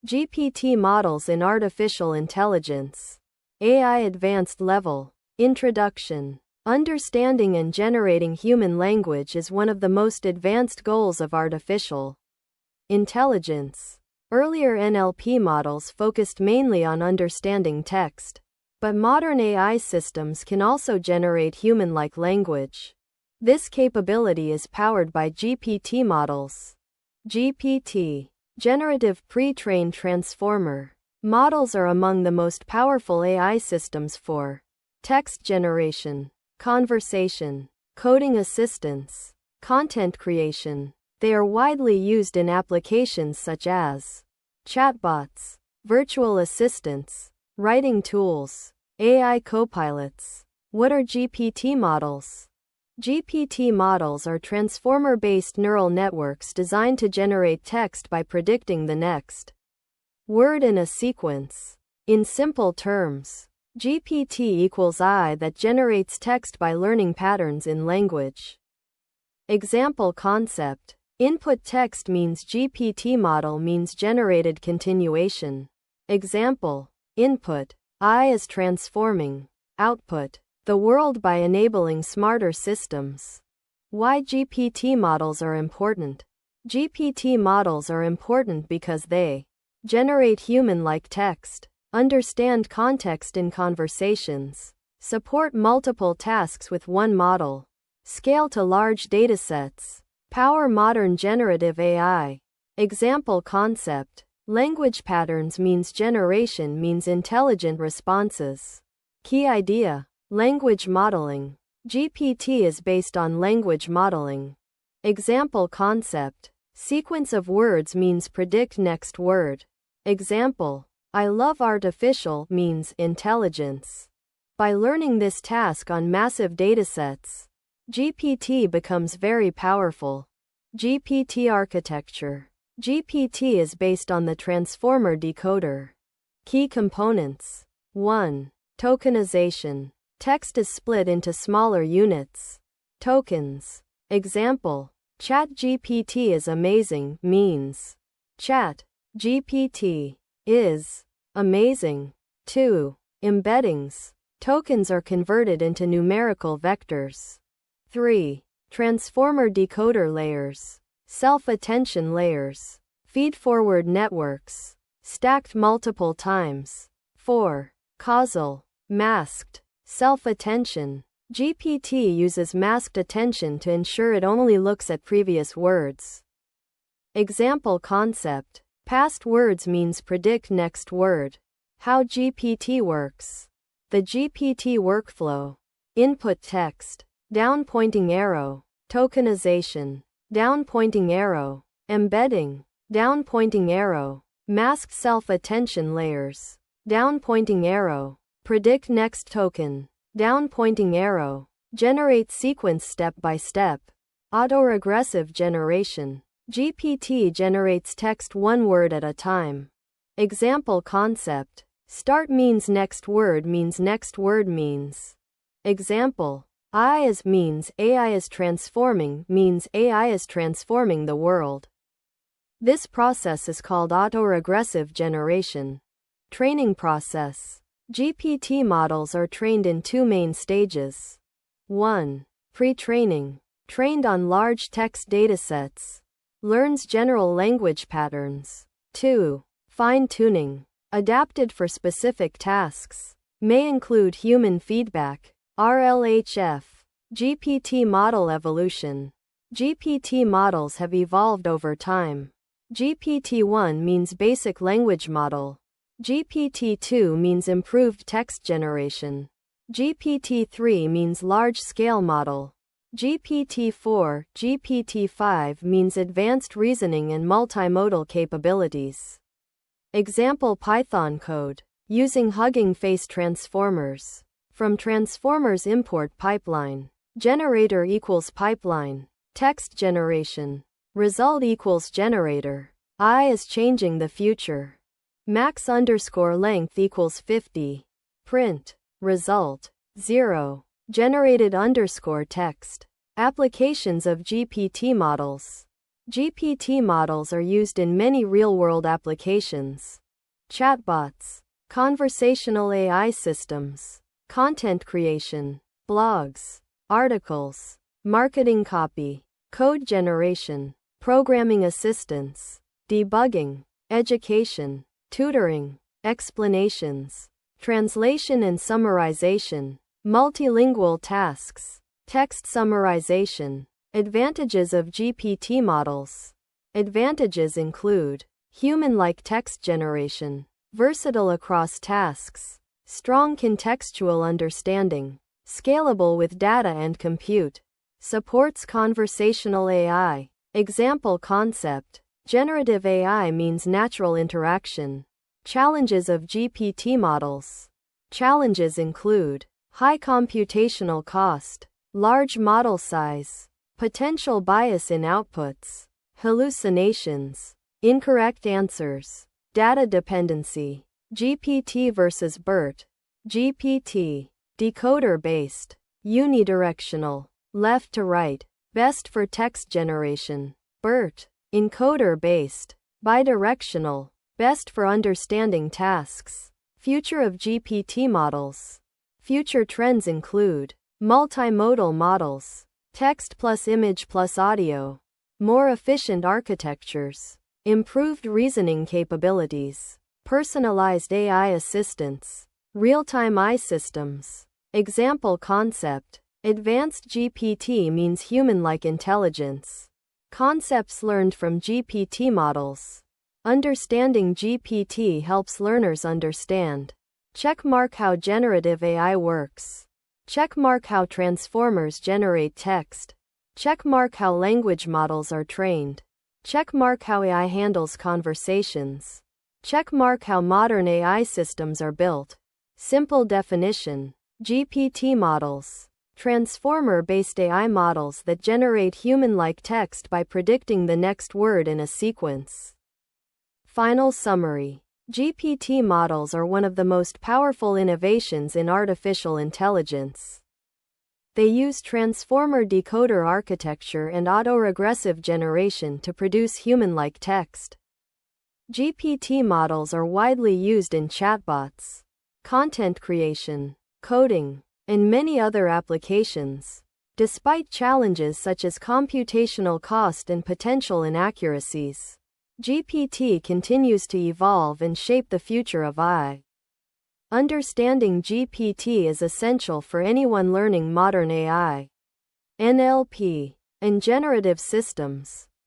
GPT models in artificial intelligence. AI advanced level. Introduction. Understanding and generating human language is one of the most advanced goals of artificial intelligence. Earlier NLP models focused mainly on understanding text, but modern AI systems can also generate human-like language. This capability is powered by GPT models. GPT. Generative Pre-trained Transformer. Models are among the most powerful AI systems for text generation, conversation, coding assistance, content creation. They are widely used in applications such as chatbots, virtual assistants, writing tools, AI copilots. What are GPT models? GPT models are transformer-based neural networks designed to generate text by predicting the next word in a sequence. In simple terms, GPT equals AI that generates text by learning patterns in language. Example concept. Input text means GPT model means generated continuation. Example. Input. AI is transforming. Output. The world by enabling smarter systems. Why GPT models are important? GPT models are important because they generate human-like text, understand context in conversations, support multiple tasks with one model, scale to large datasets, power modern generative AI. Example concept. Language patterns means generation means intelligent responses. Key idea. Language modeling. GPT is based on language modeling. Example concept. Sequence of words means predict next word. Example. I love artificial means intelligence. By learning this task on massive datasets, GPT becomes very powerful. GPT architecture. GPT is based on the transformer decoder. Key components. 1. Tokenization. Text is split into smaller units. Tokens. Example. ChatGPT is amazing means ChatGPT is amazing. 2. Embeddings. Tokens are converted into numerical vectors. 3. Transformer decoder layers. Self-attention layers. Feed-forward networks. Stacked multiple times. 4. Causal. Masked. Self-attention. GPT uses masked attention to ensure it only looks at previous words. Example concept. Past words means predict next word. How GPT works. The GPT workflow. Input text. Down pointing arrow. Tokenization. Down pointing arrow. Embedding. Down pointing arrow. Masked self-attention layers. Down pointing arrow. Predict next token. Down pointing arrow. Generate sequence step by step. Autoregressive generation. GPT generates text one word at a time. Example concept. Start means next word means next word means. Example. I is means AI is transforming means AI is transforming the world. This process is called autoregressive generation. Training process. GPT models are trained in two main stages. 1. Pre-training. Trained on large text datasets. Learns general language patterns. 2. Fine-tuning. Adapted for specific tasks. May include human feedback. RLHF. GPT model evolution. GPT models have evolved over time. GPT-1 means basic language model. GPT-2 means improved text generation. GPT-3 means large-scale model. GPT-4, GPT-5 means advanced reasoning and multimodal capabilities. Example Python code. Using Hugging Face transformers. From transformers import pipeline. Generator equals pipeline. Text generation. Result equals generator. I is changing the future. Max_length equals 50. Print. Result. 0. Generated_text. Applications of GPT models. GPT models are used in many real-world applications. Chatbots, conversational AI systems, content creation, blogs, articles, marketing copy, code generation, programming assistance, debugging, education, tutoring, explanations, translation and summarization, multilingual tasks, text summarization. Advantages of GPT models. Advantages include human-like text generation, versatile across tasks, strong contextual understanding, scalable with data and compute, supports conversational AI. Example concept. Generative AI means natural interaction. Challenges of GPT models. Challenges include high computational cost, large model size, potential bias in outputs, hallucinations, incorrect answers, data dependency. GPT versus BERT. GPT, decoder-based, unidirectional, left to right, best for text generation. BERT, encoder-based, bidirectional, best for understanding tasks. Future of GPT models. Future trends include multimodal models, text plus image plus audio, more efficient architectures, improved reasoning capabilities, personalized AI assistants, real-time AI systems. Example concept. Advanced GPT means human-like intelligence. Concepts learned from GPT models. Understanding GPT helps learners understand. Checkmark how generative AI works. Checkmark how transformers generate text. Checkmark how language models are trained. Checkmark how AI handles conversations. Checkmark how modern AI systems are built. Simple definition. GPT models. Transformer-based AI models that generate human-like text by predicting the next word in a sequence. Final summary. GPT models are one of the most powerful innovations in artificial intelligence. They use transformer decoder architecture and autoregressive generation to produce human-like text. GPT models are widely used in chatbots, content creation, coding, and many other applications. Despite challenges such as computational cost and potential inaccuracies, GPT continues to evolve and shape the future of AI. Understanding GPT is essential for anyone learning modern AI, NLP, and generative systems.